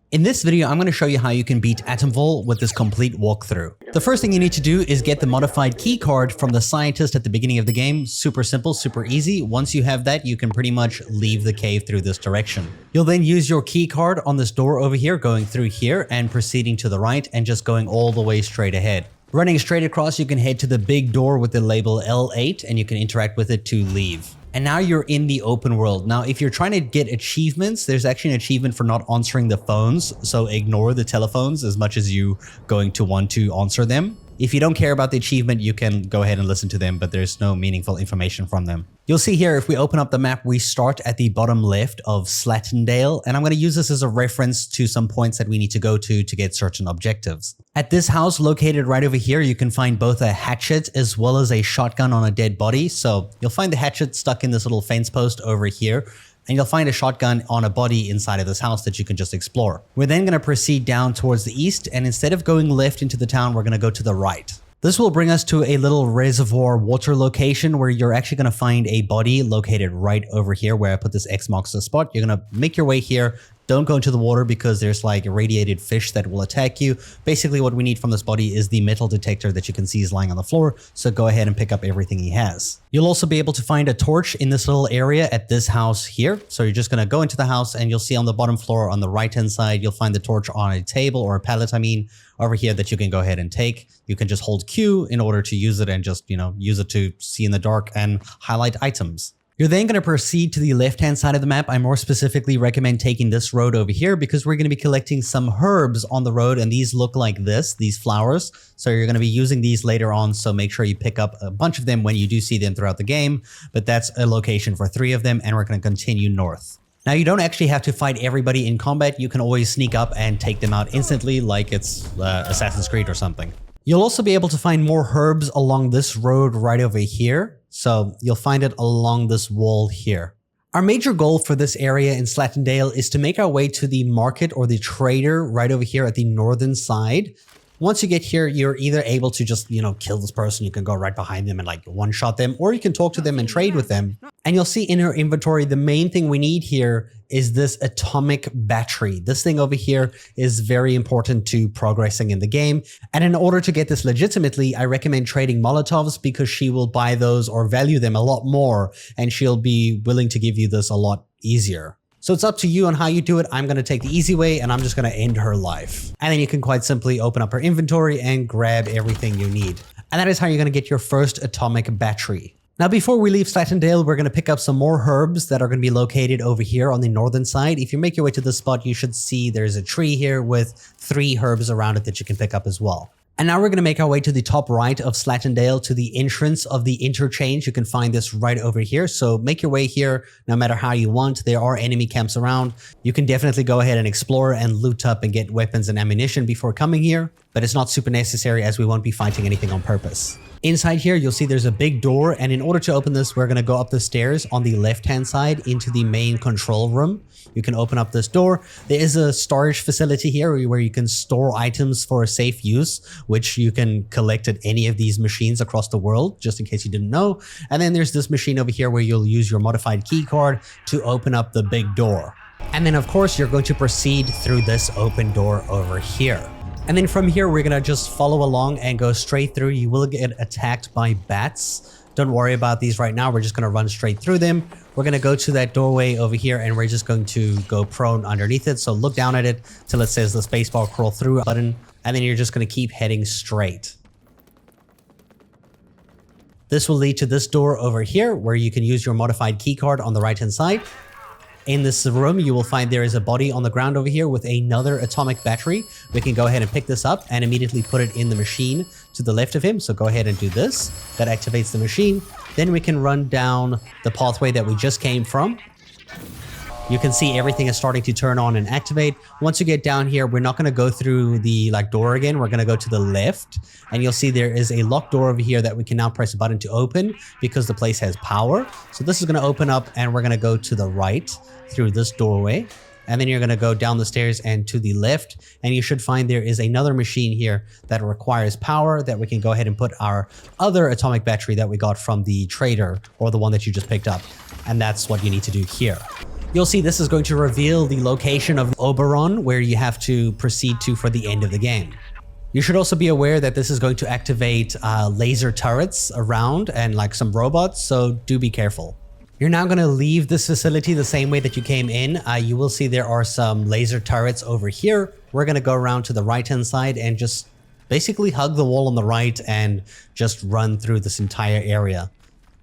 In this video, I'm going to show you how you can beat Atomfall with this complete walkthrough. The first thing you need to do is get the modified keycard from the scientist at the beginning of the game. Super simple, super easy. Once you have that, you can pretty much leave the cave through this direction. You'll then use your keycard on this door over here, going through here and proceeding to the right and just going all the way straight ahead. Running straight across, you can head to the big door with the label L8 and you can interact with it to leave. And now you're in the open world. Now, if you're trying to get achievements, there's actually an achievement for not answering the phones. So ignore the telephones as much as you going to want to answer them. If you don't care about the achievement, you can go ahead and listen to them, but there's no meaningful information from them. You'll see here, if we open up the map, we start at the bottom left of Slattendale, and I'm going to use this as a reference to some points that we need to go to get certain objectives. At this house located right over here, you can find both a hatchet as well as a shotgun on a dead body. So you'll find the hatchet stuck in this little fence post over here, and you'll find a shotgun on a body inside of this house that you can just explore. We're then going to proceed down towards the east, and instead of going left into the town, we're going to go to the right. This will bring us to a little reservoir water location where you're actually going to find a body located right over here where I put this X marks the spot. You're going to make your way here. Don't go into the water because there's like irradiated fish that will attack you. Basically, what we need from this body is the metal detector that you can see is lying on the floor. So go ahead and pick up everything he has. You'll also be able to find a torch in this little area at this house here. So you're just going to go into the house and you'll see on the bottom floor on the right-hand side, you'll find the torch on a table or a pallet, over here that you can go ahead and take. You can just hold Q in order to use it and just, use it to see in the dark and highlight items. You're then going to proceed to the left-hand side of the map. I more specifically recommend taking this road over here because we're going to be collecting some herbs on the road, and these look like this, these flowers. So you're going to be using these later on, so make sure you pick up a bunch of them when you do see them throughout the game. But that's a location for 3 of them, and we're going to continue north. Now, you don't actually have to fight everybody in combat. You can always sneak up and take them out instantly like it's Assassin's Creed or something. You'll also be able to find more herbs along this road right over here. So you'll find it along this wall here. Our major goal for this area in Slattendale is to make our way to the market or the trader right over here at the northern side. Once you get here, you're either able to just, kill this person. You can go right behind them and like one-shot them, or you can talk to them and trade with them. And you'll see in our inventory, the main thing we need here is this atomic battery. This thing over here is very important to progressing in the game. And in order to get this legitimately, I recommend trading Molotovs because she will buy those or value them a lot more, and she'll be willing to give you this a lot easier. So it's up to you on how you do it. I'm going to take the easy way and I'm just going to end her life. And then you can quite simply open up her inventory and grab everything you need. And that is how you're going to get your first atomic battery. Now, before we leave Slattendale, we're going to pick up some more herbs that are going to be located over here on the northern side. If you make your way to this spot, you should see there's a tree here with 3 herbs around it that you can pick up as well. And now we're going to make our way to the top right of Slattendale to the entrance of the Interchange. You can find this right over here. So make your way here no matter how you want. There are enemy camps around. You can definitely go ahead and explore and loot up and get weapons and ammunition before coming here, but it's not super necessary as we won't be fighting anything on purpose. Inside here, you'll see there's a big door, and in order to open this, we're going to go up the stairs on the left-hand side into the main control room. You can open up this door. There is a storage facility here where you can store items for a safe use, which you can collect at any of these machines across the world, just in case you didn't know. And then there's this machine over here where you'll use your modified keycard to open up the big door. And then, of course, you're going to proceed through this open door over here. And then from here, we're going to just follow along and go straight through. You will get attacked by bats. Don't worry about these right now. We're just going to run straight through them. We're going to go to that doorway over here and we're just going to go prone underneath it. So look down at it till it says the spacebar crawl through button. And then you're just going to keep heading straight. This will lead to this door over here where you can use your modified keycard on the right-hand side. In this room, you will find there is a body on the ground over here with another atomic battery. We can go ahead and pick this up and immediately put it in the machine to the left of him. So go ahead and do this. That activates the machine. Then we can run down the pathway that we just came from. You can see everything is starting to turn on and activate. Once you get down here, we're not going to go through the door again. We're going to go to the left, and you'll see there is a locked door over here that we can now press a button to open because the place has power. So this is going to open up, and we're going to go to the right through this doorway. And then you're going to go down the stairs and to the left, and you should find there is another machine here that requires power that we can go ahead and put our other atomic battery that we got from the trader or the one that you just picked up. And that's what you need to do here. you'll see this is going to reveal the location of Oberon where you have to proceed to for the end of the game. You should also be aware that this is going to activate laser turrets around and like some robots, so do be careful. You're now going to leave this facility the same way that you came in. You will see there are some laser turrets over here. We're going to go around to the right-hand side and just basically hug the wall on the right and just run through this entire area.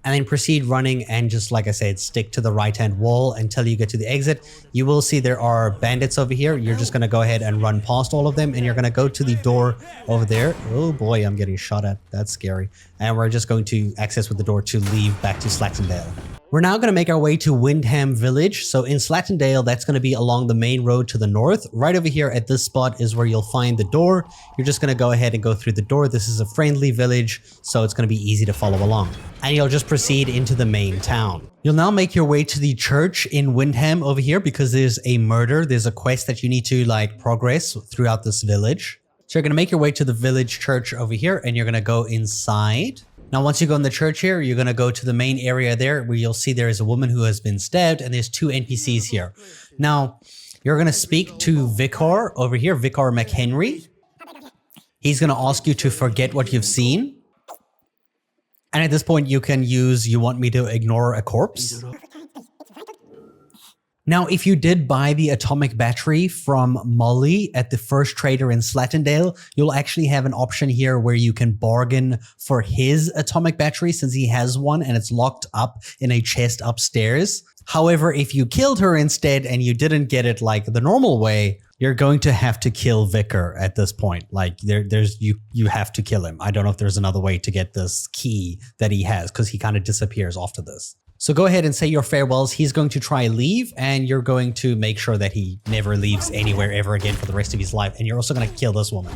And then proceed running and just like I said, stick to the right-hand wall until you get to the exit. You will see there are bandits over here. You're just going to go ahead and run past all of them and you're going to go to the door over there. Oh boy, I'm getting shot at. That's scary. And we're just going to access with the door to leave back to Slattendale. We're now going to make our way to Wyndham Village. So in Slattendale, that's going to be along the main road to the north. Right over here at this spot is where you'll find the door. You're just going to go ahead and go through the door. This is a friendly village, so it's going to be easy to follow along. And you'll just proceed into the main town. You'll now make your way to the church in Wyndham over here because there's a murder. There's a quest that you need to like progress throughout this village. So you're going to make your way to the village church over here and you're going to go inside. Now, once you go in the church here, you're going to go to the main area there where you'll see there is a woman who has been stabbed and there's 2 NPCs here. Now, you're going to speak to Vicar over here, Vicar McHenry. He's going to ask you to forget what you've seen. And at this point, you can use, you want me to ignore a corpse? Now, if you did buy the atomic battery from Molly at the first trader in Slattendale, you'll actually have an option here where you can bargain for his atomic battery since he has one and it's locked up in a chest upstairs. However, if you killed her instead and you didn't get it like the normal way, you're going to have to kill Vicar at this point. Like you have to kill him. I don't know if there's another way to get this key that he has because he kind of disappears after this. So go ahead and say your farewells. He's going to try leave and you're going to make sure that he never leaves anywhere ever again for the rest of his life. And you're also going to kill this woman.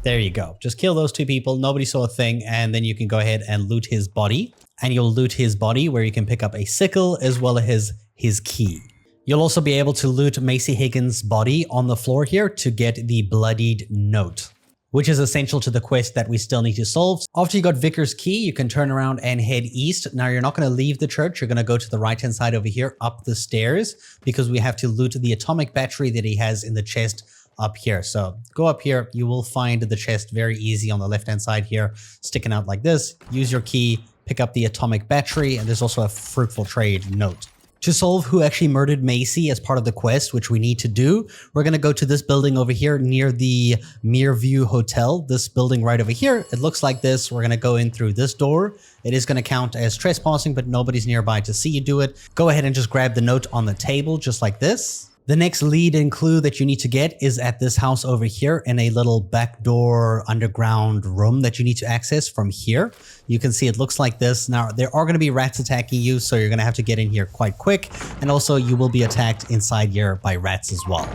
There you go. Just kill those 2 people. Nobody saw a thing. And then you can go ahead and loot his body. And you'll loot his body where you can pick up a sickle as well as his key. You'll also be able to loot Maisie Higgins' body on the floor here to get the bloodied note, which is essential to the quest that we still need to solve. After you got Vicar's key, you can turn around and head east. Now, you're not going to leave the church. You're going to go to the right-hand side over here, up the stairs, because we have to loot the atomic battery that he has in the chest up here. So go up here. You will find the chest very easy on the left-hand side here, sticking out like this. Use your key, pick up the atomic battery, and there's also a fruitful trade note. To solve who actually murdered Maisie as part of the quest, which we need to do, we're going to go to this building over here near the Mireview Hotel. This building right over here, it looks like this. We're going to go in through this door. It is going to count as trespassing, but nobody's nearby to see you do it. Go ahead and just grab the note on the table, just like this. The next lead and clue that you need to get is at this house over here in a little backdoor underground room that you need to access from here. You can see it looks like this. Now, there are going to be rats attacking you, so you're going to have to get in here quite quick. And also, you will be attacked inside here by rats as well.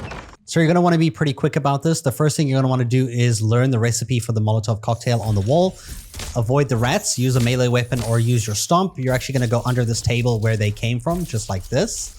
So you're going to want to be pretty quick about this. The first thing you're going to want to do is learn the recipe for the Molotov cocktail on the wall. Avoid the rats, use a melee weapon or use your stomp. You're actually going to go under this table where they came from, just like this.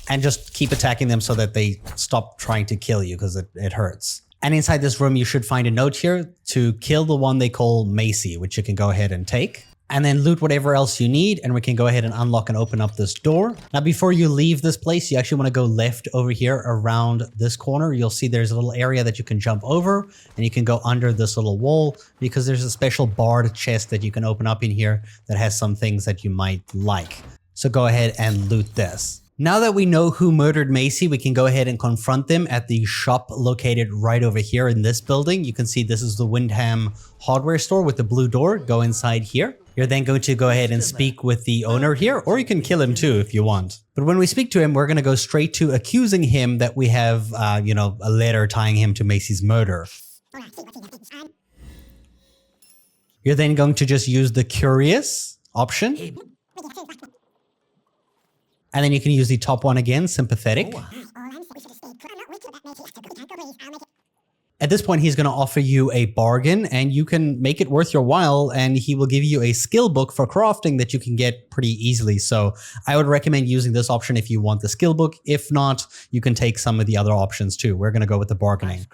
And just keep attacking them so that they stop trying to kill you because it hurts. And inside this room, you should find a note here to kill the one they call Maisie, which you can go ahead and take. And then loot whatever else you need, and we can go ahead and unlock and open up this door. Now, before you leave this place, you actually want to go left over here around this corner. You'll see there's a little area that you can jump over, and you can go under this little wall because there's a special barred chest that you can open up in here that has some things that you might like. So go ahead and loot this. Now that we know who murdered Maisie, we can go ahead and confront them at the shop located right over here in this building. You can see this is the Wyndham hardware store with the blue door. Go inside here. You're then going to go ahead and speak with the owner here, or you can kill him too if you want. But when we speak to him, we're going to go straight to accusing him that we have, a letter tying him to Maisie's murder. You're then going to just use the curious option. And then you can use the top one again, sympathetic. At this point, he's going to offer you a bargain and you can make it worth your while and he will give you a skill book for crafting that you can get pretty easily. So I would recommend using this option if you want the skill book. If not, you can take some of the other options too. We're going to go with the bargaining.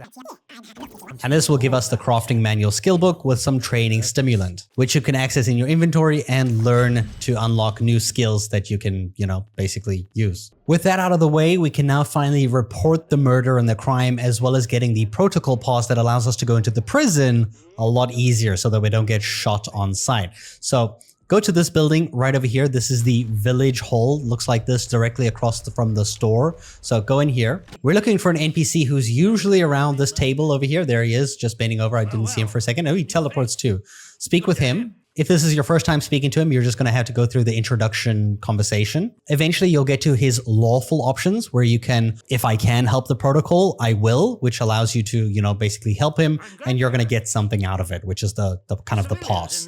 And this will give us the crafting manual skill book with some training stimulant, which you can access in your inventory and learn to unlock new skills that you can, basically use. With that out of the way, we can now finally report the murder and the crime, as well as getting the protocol pass that allows us to go into the prison a lot easier so that we don't get shot on sight. So go to this building right over here. This is the village hall. Looks like this directly across from the store. So go in here. We're looking for an NPC who's usually around this table over here. There he is, just bending over. I didn't see him for a second. Oh, he teleports too. Speak with him. If this is your first time speaking to him, you're just going to have to go through the introduction conversation. Eventually, you'll get to his lawful options where you can, if I can help the protocol, I will, which allows you to, basically help him, and you're going to get something out of it, which is the kind of the pass.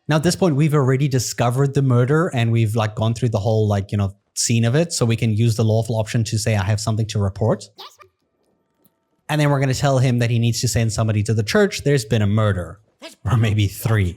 Now, at this point, we've already discovered the murder and we've gone through the whole scene of it. So we can use the lawful option to say, I have something to report. And then we're going to tell him that he needs to send somebody to the church. There's been a murder. Or maybe 3.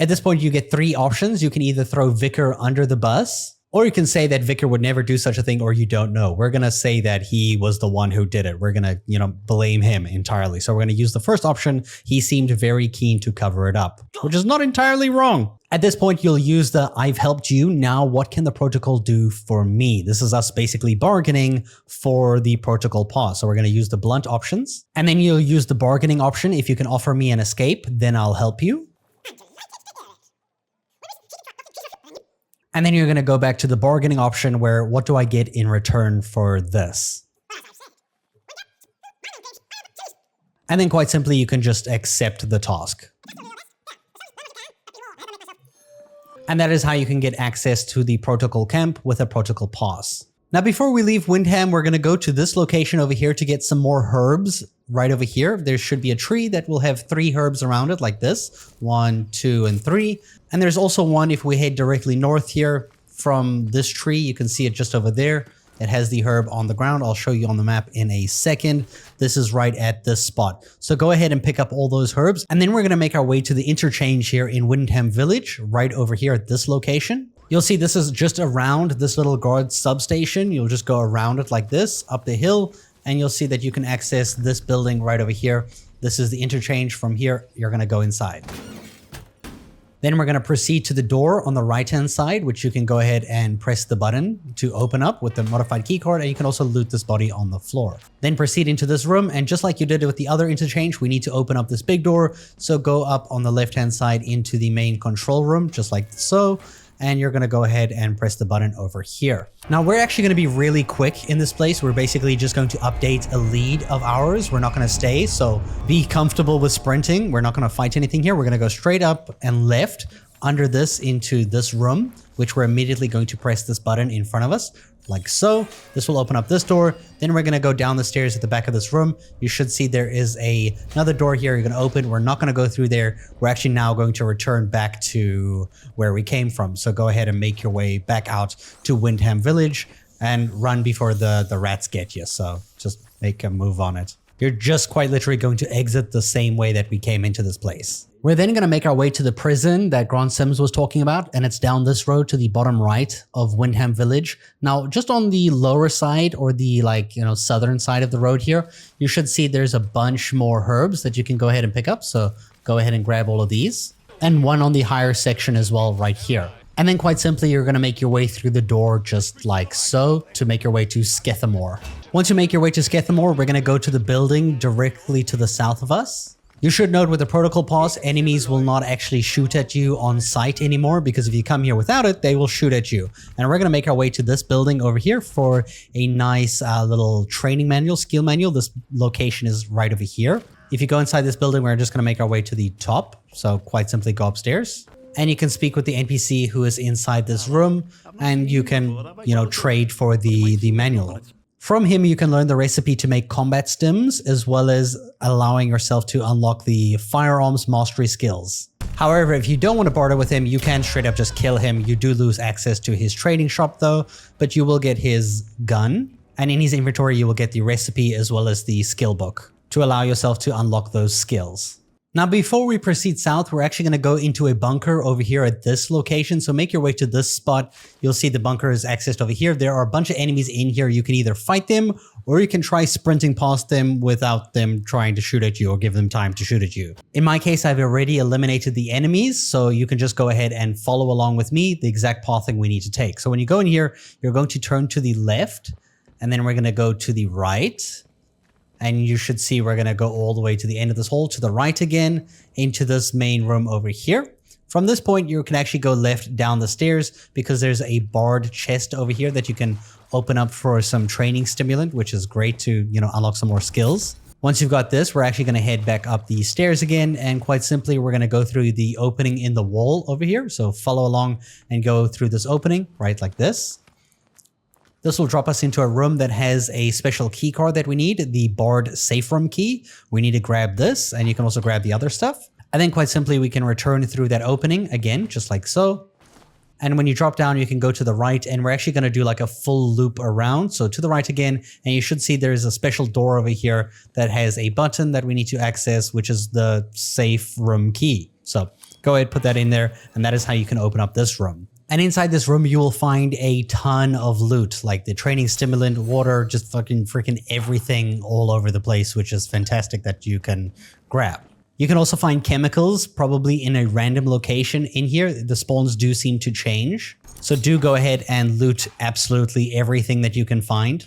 At this point, you get 3 options. You can either throw Vicar under the bus, or you can say that Vicar would never do such a thing, or you don't know. We're going to say that he was the one who did it. We're going to, blame him entirely. So we're going to use the first option. He seemed very keen to cover it up, which is not entirely wrong. At this point, you'll use the I've helped you. Now, what can the protocol do for me? This is us basically bargaining for the protocol pass. So we're going to use the blunt options. And then you'll use the bargaining option. If you can offer me an escape, then I'll help you. And then you're going to go back to the bargaining option where what do I get in return for this? And then quite simply, you can just accept the task. And that is how you can get access to the protocol camp with a protocol pass. Now, before we leave Wyndham, we're going to go to this location over here to get some more herbs. Right over here, there should be a tree that will have 3 herbs around it like this. 1, 2, and 3. And there's also one if we head directly north here from this tree. You can see it just over there. It has the herb on the ground. I'll show you on the map in a second. This is right at this spot. So go ahead and pick up all those herbs. And then we're going to make our way to the interchange here in Wyndham Village, right over here at this location. You'll see this is just around this little guard substation. You'll just go around it like this, up the hill, and you'll see that you can access this building right over here. This is the interchange. From here, you're going to go inside. Then we're going to proceed to the door on the right-hand side, which you can go ahead and press the button to open up with the modified keycard, and you can also loot this body on the floor. Then proceed into this room, and just like you did with the other interchange, we need to open up this big door. So go up on the left-hand side into the main control room, just like so. And you're going to go ahead and press the button over here. Now, we're actually going to be really quick in this place. We're basically just going to update a lead of ours. We're not going to stay, so be comfortable with sprinting. We're not going to fight anything here. We're going to go straight up and left under this into this room, which we're immediately going to press this button in front of us, like so. This will open up this door. Then we're going to go down the stairs at the back of this room. You should see there is another door here you're going to open. We're not going to go through there. We're actually now going to return back to where we came from. So go ahead and make your way back out to Wyndham Village and run before the rats get you. So just make a move on it. You're just quite literally going to exit the same way that we came into this place. We're then going to make our way to the prison that Grant Sims was talking about, and it's down this road to the bottom right of Wyndham Village. Now, just on the lower side or the southern side of the road here, you should see there's a bunch more herbs that you can go ahead and pick up. So go ahead and grab all of these, and one on the higher section as well right here. And then quite simply, you're going to make your way through the door just like so to make your way to Skethermoor. Once you make your way to Skethermoor, we're going to go to the building directly to the south of us. You should note with the Protocol Pass, enemies will not actually shoot at you on sight anymore, because if you come here without it, they will shoot at you. And we're going to make our way to this building over here for a nice little training manual, skill manual. This location is right over here. If you go inside this building, we're just going to make our way to the top. So quite simply go upstairs. And you can speak with the NPC who is inside this room, and you can, trade for the manual. From him, you can learn the recipe to make combat stims, as well as allowing yourself to unlock the firearms mastery skills. However, if you don't want to barter with him, you can straight up just kill him. You do lose access to his trading shop though, but you will get his gun. And in his inventory, you will get the recipe as well as the skill book to allow yourself to unlock those skills. Now, before we proceed south, we're actually going to go into a bunker over here at this location. So make your way to this spot. You'll see the bunker is accessed over here. There are a bunch of enemies in here. You can either fight them or you can try sprinting past them without them trying to shoot at you or give them time to shoot at you. In my case, I've already eliminated the enemies. So you can just go ahead and follow along with me, the exact pathing we need to take. So when you go in here, you're going to turn to the left and then we're going to go to the right. And you should see we're going to go all the way to the end of this hall, to the right again, into this main room over here. From this point, you can actually go left down the stairs because there's a barred chest over here that you can open up for some training stimulant, which is great to, unlock some more skills. Once you've got this, we're actually going to head back up the stairs again. And quite simply, we're going to go through the opening in the wall over here. So follow along and go through this opening, right like this. This will drop us into a room that has a special key card that we need, the barred safe room key. We need to grab this, and you can also grab the other stuff. And then quite simply, we can return through that opening again, just like so. And when you drop down, you can go to the right, and we're actually going to do like a full loop around. So to the right again, and you should see there's a special door over here that has a button that we need to access, which is the safe room key. So go ahead, put that in there, and that is how you can open up this room. And inside this room, you will find a ton of loot, like the training stimulant, water, just freaking everything all over the place, which is fantastic that you can grab. You can also find chemicals, probably in a random location in here. The spawns do seem to change. So do go ahead and loot absolutely everything that you can find.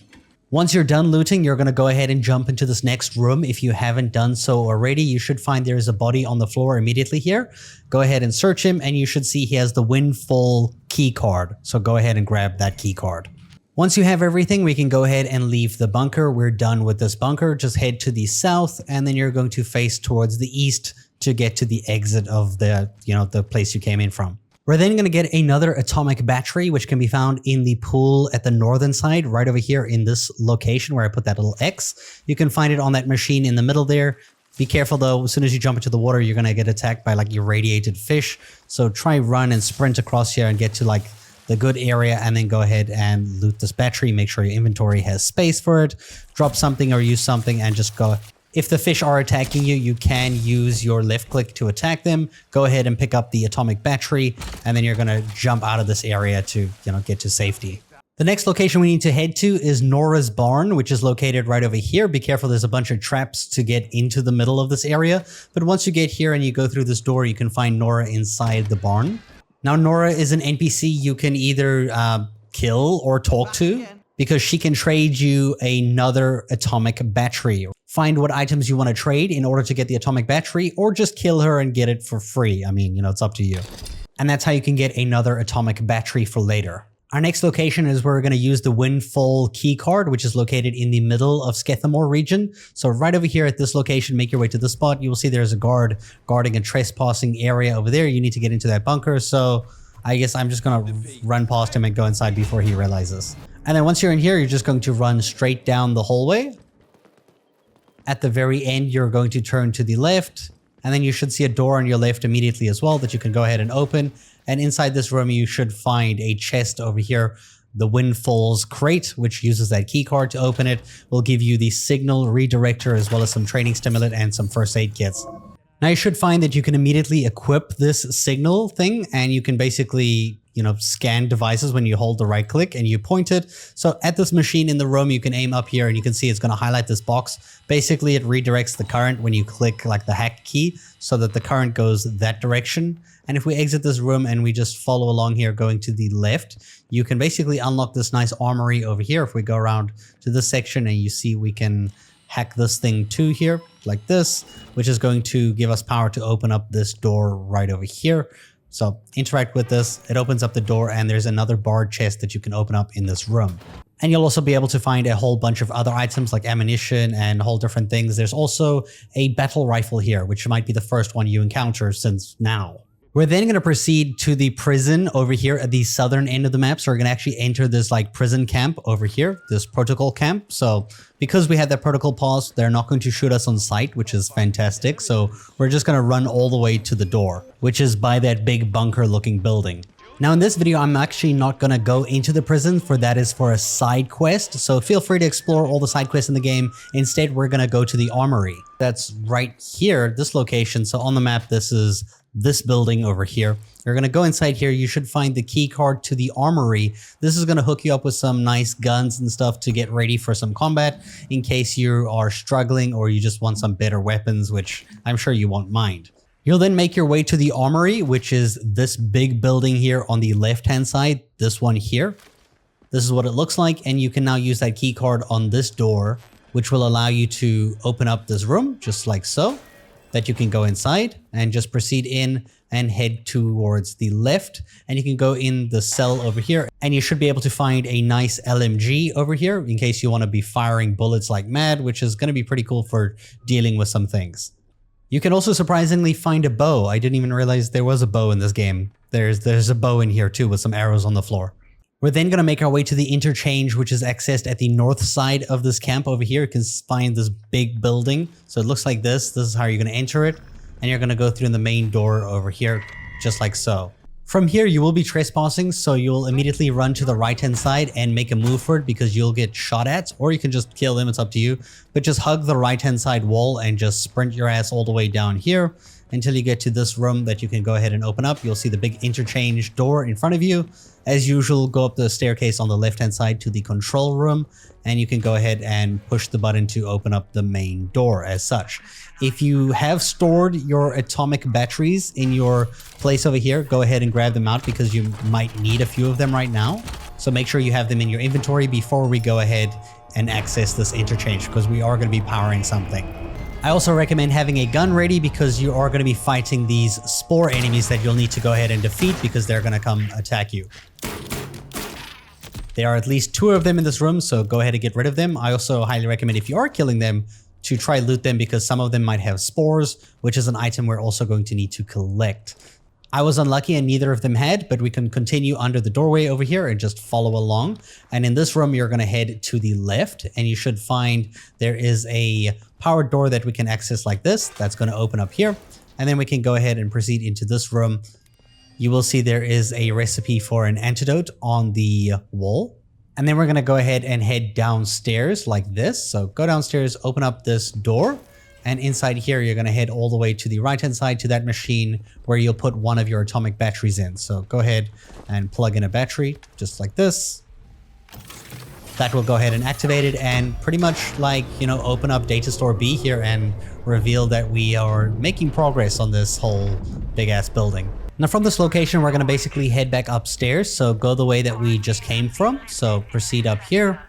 Once you're done looting, you're going to go ahead and jump into this next room. If you haven't done so already, you should find there is a body on the floor immediately here. Go ahead and search him, and you should see he has the Windfall key card. So go ahead and grab that key card. Once you have everything, we can go ahead and leave the bunker. We're done with this bunker. Just head to the south, and then you're going to face towards the east to get to the exit of the, the place you came in from. We're then going to get another atomic battery, which can be found in the pool at the northern side, right over here in this location where I put that little X. You can find it on that machine in the middle there. Be careful though, as soon as you jump into the water, you're going to get attacked by like irradiated fish. So try run and sprint across here and get to like the good area, and then go ahead and loot this battery. Make sure your inventory has space for it. Drop something or use something and just go. If the fish are attacking you, you can use your left click to attack them. Go ahead and pick up the atomic battery, and then you're going to jump out of this area to, get to safety. The next location we need to head to is Nora's barn, which is located right over here. Be careful, there's a bunch of traps to get into the middle of this area. But once you get here and you go through this door, you can find Nora inside the barn. Now, Nora is an NPC you can either kill or talk to, because she can trade you another atomic battery. Find what items you want to trade in order to get the atomic battery, or just kill her and get it for free. I mean, it's up to you. And that's how you can get another atomic battery for later. Our next location is where we're going to use the Windfall keycard, which is located in the middle of Skethermoor region. So right over here at this location, make your way to this spot. You will see there's a guard guarding a trespassing area over there. You need to get into that bunker. So I guess I'm just going to run past him and go inside before he realizes. And then once you're in here, you're just going to run straight down the hallway. At the very end, you're going to turn to the left, and then you should see a door on your left immediately as well that you can go ahead and open. And inside this room, you should find a chest over here. The Windfall's crate, which uses that key card to open it, will give you the signal redirector as well as some training stimulant and some first aid kits. Now you should find that you can immediately equip this signal thing, and you can basically, scan devices when you hold the right click and you point it. So at this machine in the room, you can aim up here and you can see it's going to highlight this box. Basically, it redirects the current when you click like the hack key so that the current goes that direction. And if we exit this room and we just follow along here going to the left, you can basically unlock this nice armory over here. If we go around to this section and you see we can hack this thing too here like this, which is going to give us power to open up this door right over here. So interact with this, it opens up the door, and there's another barred chest that you can open up in this room. And you'll also be able to find a whole bunch of other items like ammunition and whole different things. There's also a battle rifle here, which might be the first one you encounter since now. We're then going to proceed to the prison over here at the southern end of the map. So we're going to actually enter this like prison camp over here, this protocol camp. So because we had that protocol pass, they're not going to shoot us on sight, which is fantastic. So we're just going to run all the way to the door, which is by that big bunker looking building. Now in this video, I'm actually not gonna go into the prison, for that is for a side quest. So feel free to explore all the side quests in the game. Instead, we're gonna go to the Armory. That's right here, this location. So on the map, this is this building over here. You're gonna go inside here. You should find the key card to the Armory. This is gonna hook you up with some nice guns and stuff to get ready for some combat in case you are struggling or you just want some better weapons, which I'm sure you won't mind. You'll then make your way to the Armory, which is this big building here on the left-hand side, this one here. This is what it looks like, and you can now use that key card on this door, which will allow you to open up this room, just like so, that you can go inside and just proceed in and head towards the left. And you can go in the cell over here, and you should be able to find a nice LMG over here in case you want to be firing bullets like mad, which is going to be pretty cool for dealing with some things. You can also surprisingly find a bow. I didn't even realize there was a bow in this game. There's a bow in here too with some arrows on the floor. We're then going to make our way to the Interchange, which is accessed at the north side of this camp over here. You can find this big building. So it looks like this. This is how you're going to enter it. And you're going to go through the main door over here, just like so. From here, you will be trespassing, so you'll immediately run to the right-hand side and make a move for it because you'll get shot at, or you can just kill them, it's up to you. But just hug the right-hand side wall and just sprint your ass all the way down here until you get to this room that you can go ahead and open up. You'll see the big interchange door in front of you. As usual, go up the staircase on the left-hand side to the control room, and you can go ahead and push the button to open up the main door as such. If you have stored your atomic batteries in your place over here, go ahead and grab them out because you might need a few of them right now. So make sure you have them in your inventory before we go ahead and access this interchange, because we are going to be powering something. I also recommend having a gun ready because you are going to be fighting these spore enemies that you'll need to go ahead and defeat because they're going to come attack you. There are at least 2 of them in this room, so go ahead and get rid of them. I also highly recommend, if you are killing them, to try loot them because some of them might have spores, which is an item we're also going to need to collect. I was unlucky and neither of them had, but we can continue under the doorway over here and just follow along. And in this room, you're going to head to the left and you should find there is a powered door that we can access like this. That's going to open up here. And then we can go ahead and proceed into this room. You will see there is a recipe for an antidote on the wall. And then we're going to go ahead and head downstairs like this. So go downstairs, open up this door. And inside here, you're going to head all the way to the right-hand side to that machine where you'll put one of your atomic batteries in. So go ahead and plug in a battery just like this. That will go ahead and activate it and pretty much like, you know, open up data store B here and reveal that we are making progress on this whole big ass building. Now from this location, we're going to basically head back upstairs. So go the way that we just came from. So proceed up here,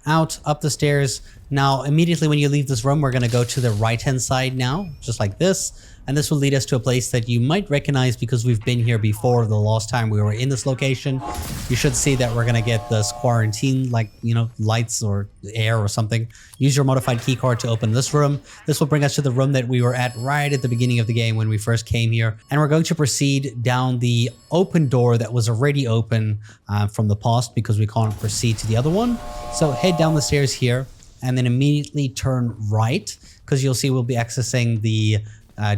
out, up the stairs. Now, immediately when you leave this room, we're going to go to the right-hand side now, just like this. And this will lead us to a place that you might recognize because we've been here before the last time we were in this location. You should see that we're going to get this quarantine, like, you know, lights or air or something. Use your modified keycard to open this room. This will bring us to the room that we were at right at the beginning of the game when we first came here. And we're going to proceed down the open door that was already open from the past because we can't proceed to the other one. So head down the stairs here and then immediately turn right because you'll see we'll be accessing the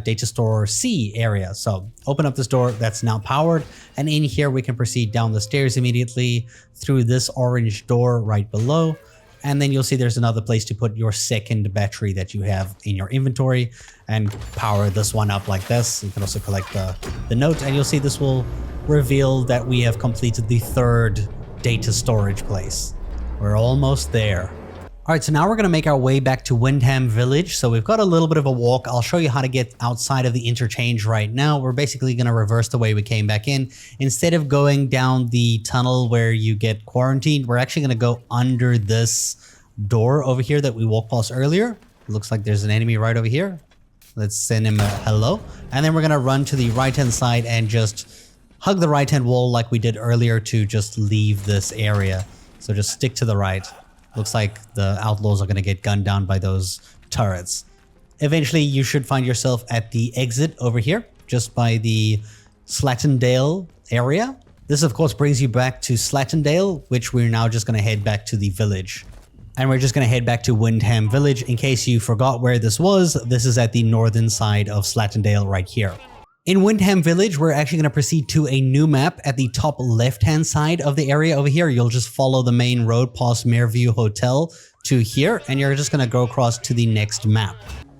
data store C area. So open up this door that's now powered, and in here we can proceed down the stairs immediately through this orange door right below, and then you'll see there's another place to put your second battery that you have in your inventory and power this one up like this. You can also collect the note, and you'll see this will reveal that we have completed the 3rd data storage place. We're almost there. All right, so now we're going to make our way back to Wyndham Village. So we've got a little bit of a walk. I'll show you how to get outside of the interchange right now. We're basically going to reverse the way we came back in. Instead of going down the tunnel where you get quarantined, we're actually going to go under this door over here that we walked past earlier. It looks like there's an enemy right over here. Let's send him a hello. And then we're going to run to the right-hand side and just hug the right-hand wall like we did earlier to just leave this area. So just stick to the right. Looks like the outlaws are going to get gunned down by those turrets. Eventually, you should find yourself at the exit over here, just by the Slattendale area. This, of course, brings you back to Slattendale, which we're now just going to head back to the village. And we're just going to head back to Wyndham Village. In case you forgot where this is at the northern side of Slattendale right here. In Wyndham Village, we're actually going to proceed to a new map at the top left-hand side of the area over here. You'll just follow the main road past Mereview Hotel to here, and you're just going to go across to the next map.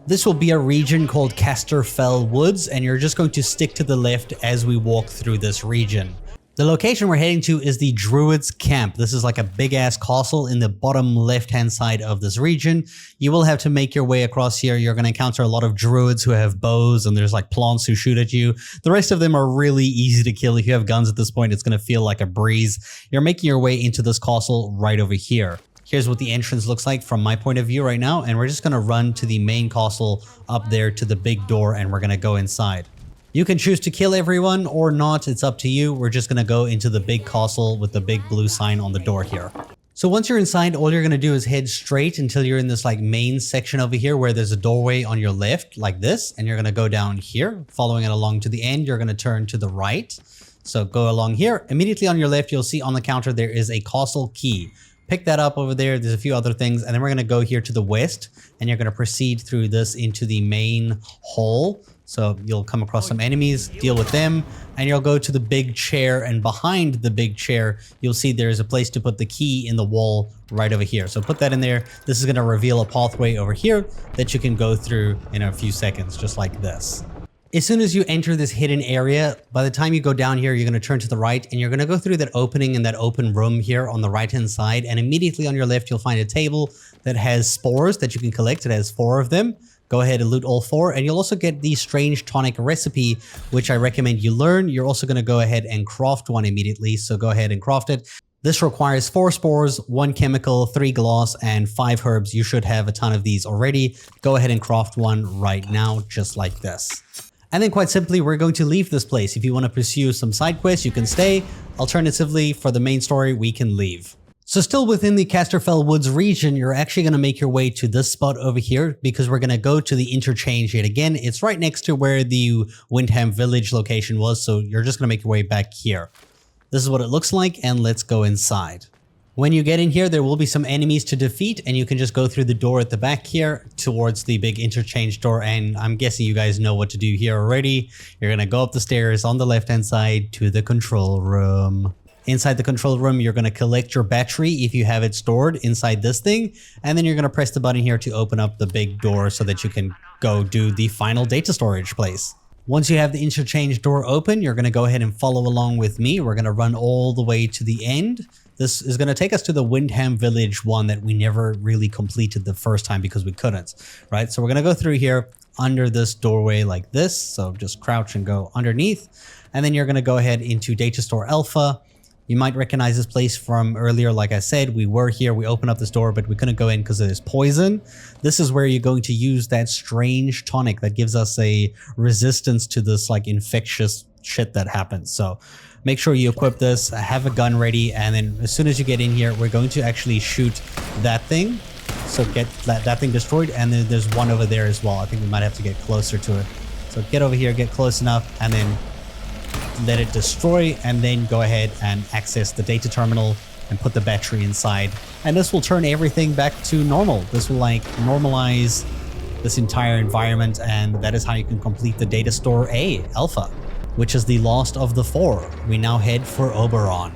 This will be a region called Casterfell Woods, and you're just going to stick to the left as we walk through this region. The location we're heading to is the Druid's Camp. This is like a big ass castle in the bottom left hand side of this region. You will have to make your way across here. You're going to encounter a lot of druids who have bows, and there's like plants who shoot at you. The rest of them are really easy to kill. If you have guns at this point, it's going to feel like a breeze. You're making your way into this castle right over here. Here's what the entrance looks like from my point of view right now, and we're just going to run to the main castle up there to the big door, and we're going to go inside. You can choose to kill everyone or not, it's up to you. We're just going to go into the big castle with the big blue sign on the door here. So once you're inside, all you're going to do is head straight until you're in this like main section over here where there's a doorway on your left like this, and you're going to go down here, following it along to the end. You're going to turn to the right. So go along here. Immediately on your left, you'll see on the counter there is a castle key. Pick that up over there. There's a few other things, and then we're going to go here to the west, and you're going to proceed through this into the main hall. So you'll come across some enemies, deal with them, and you'll go to the big chair, and behind the big chair, you'll see there's a place to put the key in the wall right over here. So put that in there. This is going to reveal a pathway over here that you can go through in a few seconds, just like this. As soon as you enter this hidden area, by the time you go down here, you're going to turn to the right, and you're going to go through that opening in that open room here on the right-hand side, and immediately on your left, you'll find a table that has spores that you can collect. It has 4 of them. Go ahead and loot all 4, and you'll also get the strange tonic recipe, which I recommend you learn. You're also going to go ahead and craft one immediately, so go ahead and craft it. This requires 4 spores, 1 chemical, 3 glass, and 5 herbs. You should have a ton of these already. Go ahead and craft one right now, just like this. And then quite simply, we're going to leave this place. If you want to pursue some side quests, you can stay. Alternatively, for the main story, we can leave. So still within the Casterfell Woods region, you're actually going to make your way to this spot over here because we're going to go to the Interchange yet again. It's right next to where the Wyndham Village location was, so you're just going to make your way back here. This is what it looks like, and let's go inside. When you get in here, there will be some enemies to defeat, and you can just go through the door at the back here towards the big interchange door, and I'm guessing you guys know what to do here already. You're going to go up the stairs on the left-hand side to the control room. Inside the control room, you're going to collect your battery if you have it stored inside this thing, and then you're going to press the button here to open up the big door so that you can go do the final data storage place. Once you have the interchange door open, you're going to go ahead and follow along with me. We're going to run all the way to the end. This is going to take us to the Wyndham Village one that we never really completed the first time because we couldn't, right? So we're going to go through here under this doorway like this. So just crouch and go underneath, and then you're going to go ahead into Data Store Alpha. You might recognize this place from earlier. Like I said, we were here, we opened up this door, but we couldn't go in because there's poison. This is where you're going to use that strange tonic that gives us a resistance to this like infectious shit that happens. So make sure you equip this, have a gun ready, and then as soon as you get in here, we're going to actually shoot that thing. So get that thing destroyed, and then there's one over there as well. I think we might have to get closer to it. So get over here, get close enough, and then let it destroy, and then go ahead and access the data terminal and put the battery inside. And this will turn everything back to normal. This will like normalize this entire environment, and that is how you can complete the Data Store A Alpha, which is the last of the 4. We now head for Oberon.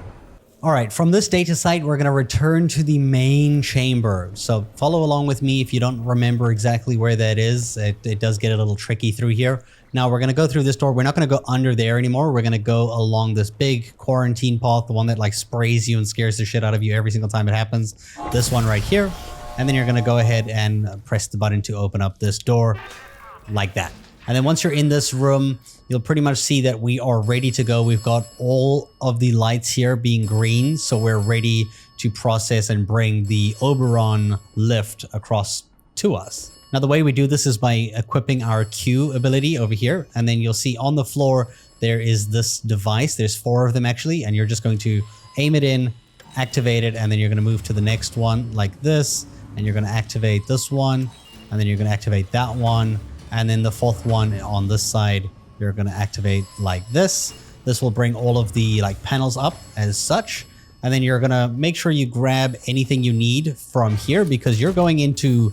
All right, from this data site, we're going to return to the main chamber. So follow along with me if you don't remember exactly where that is. It does get a little tricky through here. Now we're going to go through this door. We're not going to go under there anymore. We're going to go along this big quarantine path, the one that like sprays you and scares the shit out of you every single time it happens. This one right here. And then you're going to go ahead and press the button to open up this door like that. And then once you're in this room, you'll pretty much see that we are ready to go. We've got all of the lights here being green, so we're ready to process and bring the Oberon lift across to us. Now, the way we do this is by equipping our Q ability over here, and then you'll see on the floor there is this device. There's 4 of them actually, and you're just going to aim it in, activate it, and then you're going to move to the next one like this, and you're going to activate this one, and then you're going to activate that one. And then the 4th one on this side, you're going to activate like this. This will bring all of the like panels up as such. And then you're going to make sure you grab anything you need from here because you're going into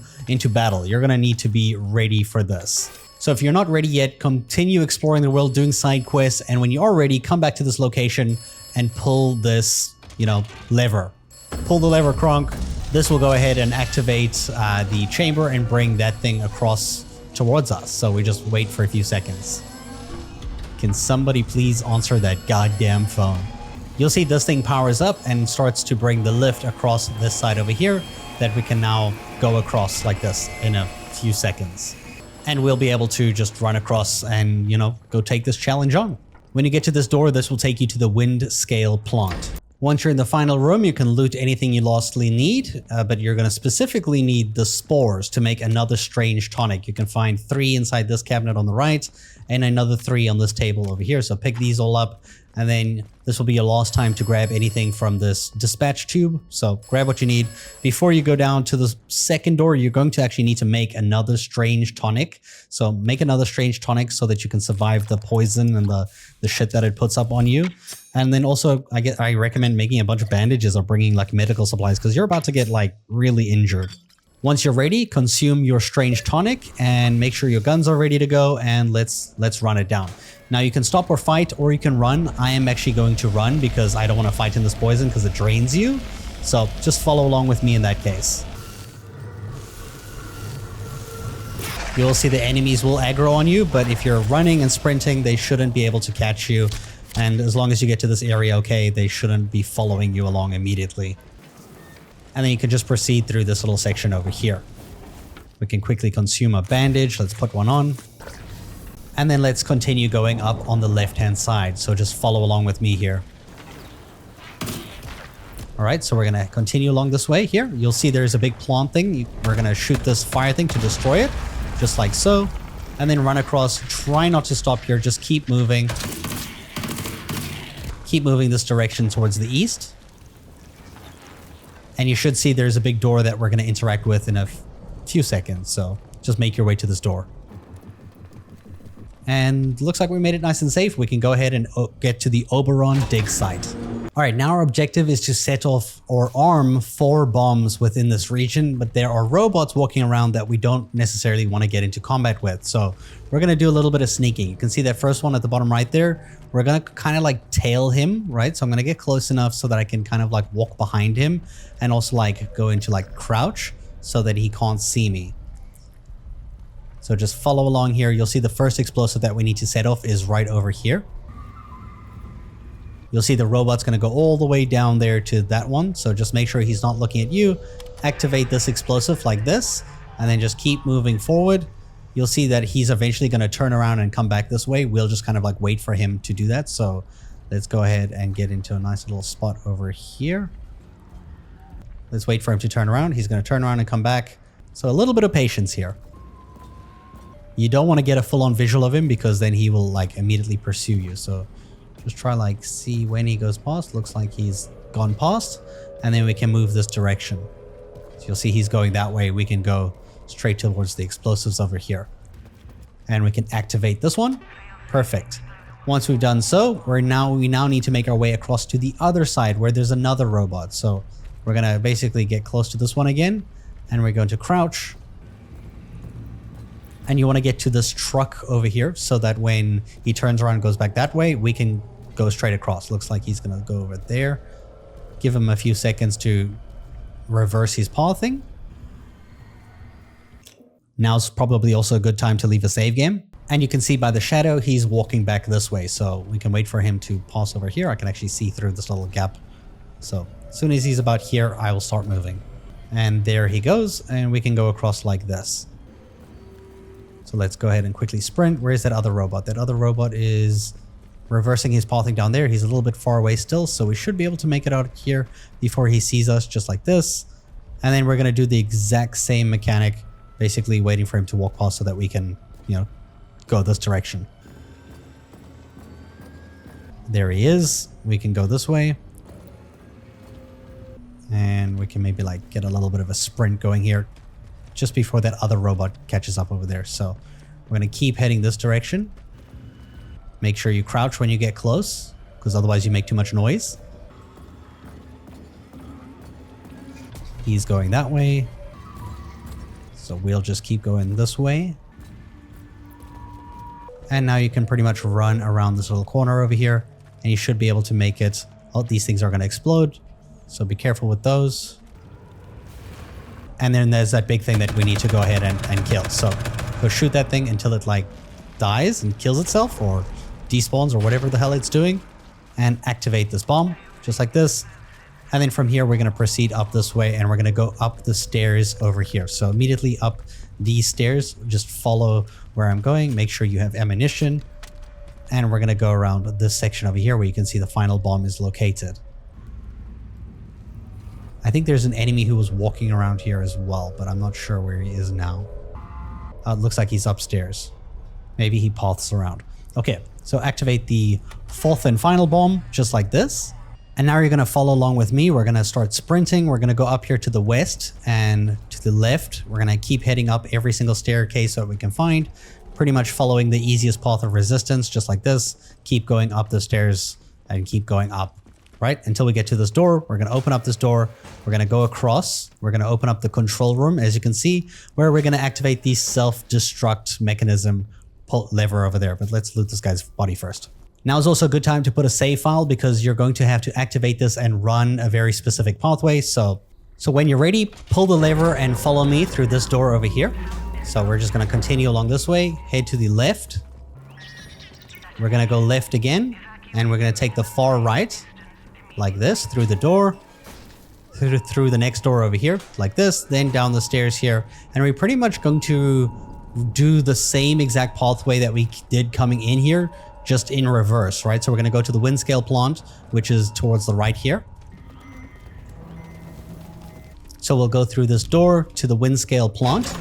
battle. You're going to need to be ready for this. So if you're not ready yet, continue exploring the world, doing side quests, and when you are ready, come back to this location and pull this, you know, lever. Pull the lever, Kronk. This will go ahead and activate the chamber and bring that thing across towards us. So we just wait for a few seconds. Can somebody please answer that goddamn phone? You'll see this thing powers up and starts to bring the lift across this side over here that we can now go across like this in a few seconds. And we'll be able to just run across and, you know, go take this challenge on. When you get to this door, this will take you to the Windscale Plant. Once you're in the final room, you can loot anything you lastly need, but you're going to specifically need the Spores to make another strange tonic. You can find 3 inside this cabinet on the right and another 3 on this table over here. So pick these all up, and then this will be your last time to grab anything from this dispatch tube. So grab what you need. Before you go down to the second door, you're going to actually need to make another strange tonic. So make another strange tonic so that you can survive the poison and the shit that it puts up on you. And then also, I recommend making a bunch of bandages or bringing like medical supplies because you're about to get like really injured. Once you're ready, consume your strange tonic and make sure your guns are ready to go, and let's run it down. Now you can stop or fight, or you can run. I am actually going to run because I don't want to fight in this poison because it drains you. So just follow along with me in that case. You'll see the enemies will aggro on you, but if you're running and sprinting, they shouldn't be able to catch you. And as long as you get to this area okay, they shouldn't be following you along immediately. And then you can just proceed through this little section over here. We can quickly consume a bandage. Let's put one on. And then let's continue going up on the left-hand side. So just follow along with me here. All right, so we're going to continue along this way here. You'll see there's a big plant thing. We're going to shoot this fire thing to destroy it, just like so. And then run across. Try not to stop here. Just keep moving. Keep moving this direction towards the east. And you should see there's a big door that we're going to interact with in a few seconds. So just make your way to this door. And looks like we made it nice and safe. We can go ahead and get to the Oberon dig site. All right, now our objective is to set off or arm 4 bombs within this region, but there are robots walking around that we don't necessarily want to get into combat with. So we're going to do a little bit of sneaking. You can see that first one at the bottom right there. We're going to kind of like tail him, right? So I'm going to get close enough so that I can kind of like walk behind him and also like go into like crouch so that he can't see me. So just follow along here. You'll see the first explosive that we need to set off is right over here. You'll see the robot's going to go all the way down there to that one. So just make sure he's not looking at you. Activate this explosive like this, and then just keep moving forward. You'll see that he's eventually going to turn around and come back this way. We'll just kind of like wait for him to do that. So let's go ahead and get into a nice little spot over here. Let's wait for him to turn around. He's going to turn around and come back. So a little bit of patience here. You don't want to get a full-on visual of him because then he will like immediately pursue you. So just try like see when he goes past. Looks like he's gone past, and then we can move this direction. So you'll see he's going that way. We can go straight towards the explosives over here, and we can activate this one. Perfect. Once we've done so, we now need to make our way across to the other side where there's another robot. So we're gonna basically get close to this one again, and we're going to crouch. And you want to get to this truck over here so that when he turns around and goes back that way, we can go straight across. Looks like he's going to go over there. Give him a few seconds to reverse his pathing. Now's probably also a good time to leave a save game. And you can see by the shadow, he's walking back this way. So we can wait for him to pass over here. I can actually see through this little gap. So as soon as he's about here, I will start moving. And there he goes. And we can go across like this. So let's go ahead and quickly sprint. Where's that other robot? That other robot is reversing his pathing down there. He's a little bit far away still, so we should be able to make it out here before he sees us, just like this. And then we're going to do the exact same mechanic, basically waiting for him to walk past so that we can, you know, go this direction. There he is. We can go this way. And we can maybe like get a little bit of a sprint going here just before that other robot catches up over there. So we're going to keep heading this direction. Make sure you crouch when you get close, because otherwise you make too much noise. He's going that way. So we'll just keep going this way. And now you can pretty much run around this little corner over here, and you should be able to make it. Oh, these things are going to explode, so be careful with those. And then there's that big thing that we need to go ahead and kill. So go shoot that thing until it like dies and kills itself or despawns or whatever the hell it's doing, and activate this bomb just like this. And then from here, we're going to proceed up this way, and we're going to go up the stairs over here. So immediately up these stairs, just follow where I'm going. Make sure you have ammunition. And we're going to go around this section over here where you can see the final bomb is located. I think there's an enemy who was walking around here as well, but I'm not sure where he is now. It looks like he's upstairs. Maybe he paths around. Okay, so activate the fourth and final bomb, just like this. And now you're going to follow along with me. We're going to start sprinting. We're going to go up here to the west and to the left. We're going to keep heading up every single staircase that we can find, pretty much following the easiest path of resistance, just like this. Keep going up the stairs and keep going up, right? Until we get to this door. We're going to open up this door. We're going to go across. We're going to open up the control room, as you can see, where we're going to activate the self-destruct mechanism lever over there. But let's loot this guy's body first. Now is also a good time to put a save file because you're going to have to activate this and run a very specific pathway. So when you're ready, pull the lever and follow me through this door over here. So we're just going to continue along this way, head to the left. We're going to go left again, and we're going to take the far right like this through the door, through the next door over here like this, then down the stairs here. And we're pretty much going to do the same exact pathway that we did coming in here, just in reverse, right? So we're going to go to the Windscale Plant, which is towards the right here. So we'll go through this door to the Windscale Plant.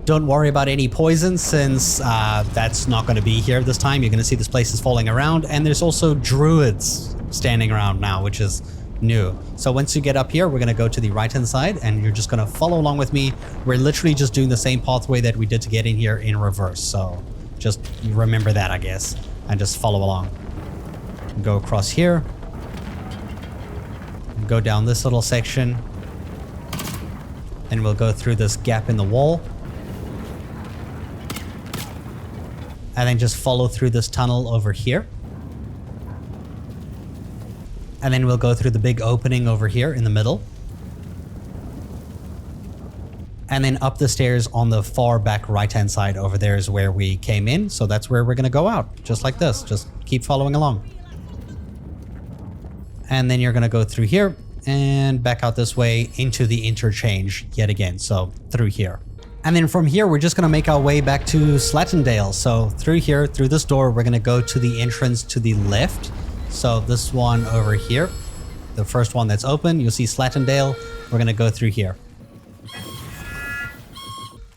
Don't worry about any poison since that's not going to be here this time. You're going to see this place is falling around, and there's also Druids standing around now, which is new. So once you get up here, we're going to go to the right hand side, and you're just going to follow along with me. We're literally just doing the same pathway that we did to get in here in reverse. So just remember that, I guess, and just follow along. Go across here. Go down this little section. And we'll go through this gap in the wall. And then just follow through this tunnel over here. And then we'll go through the big opening over here in the middle. And then up the stairs on the far back right-hand side over there is where we came in. So that's where we're going to go out, just like this. Just keep following along. And then you're going to go through here and back out this way into the interchange yet again. So through here. And then from here, we're just going to make our way back to Slatendale. So through here, through this door, we're going to go to the entrance to the left. So this one over here, the first one that's open, you'll see Slatendale. We're going to go through here.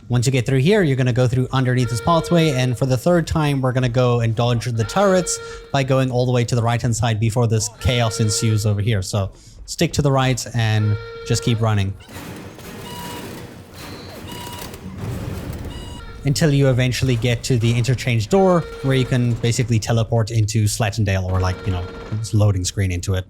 Once you get through here, you're going to go through underneath this pathway. And for the third time, we're going to go and dodge the turrets by going all the way to the right-hand side before this chaos ensues over here. So stick to the right and just keep running until you eventually get to the interchange door where you can basically teleport into Slatendale, or like, you know, this loading screen into it.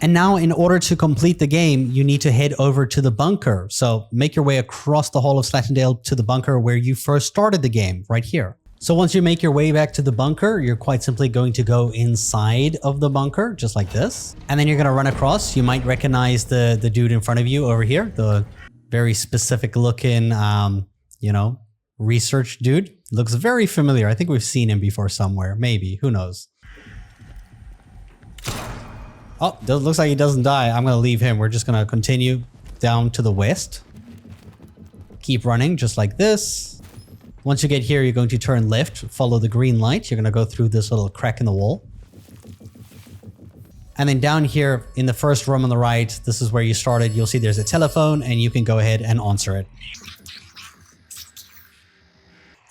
And now in order to complete the game, you need to head over to the bunker. So make your way across the whole of Slatendale to the bunker where you first started the game, right here. So once you make your way back to the bunker, you're quite simply going to go inside of the bunker, just like this. And then you're going to run across. You might recognize the dude in front of you over here, the very specific looking, you know, research dude. Looks very familiar. I think we've seen him before somewhere. Maybe. Who knows? Oh, looks like he doesn't die. I'm going to leave him. We're just going to continue down to the west. Keep running just like this. Once you get here, you're going to turn left, follow the green light. You're going to go through this little crack in the wall. And then down here in the first room on the right, this is where you started. You'll see there's a telephone and you can go ahead and answer it.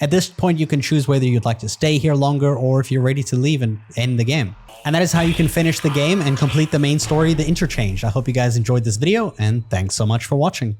At this point, you can choose whether you'd like to stay here longer or if you're ready to leave and end the game. And that is how you can finish the game and complete the main story, the Interchange. I hope you guys enjoyed this video, and thanks so much for watching.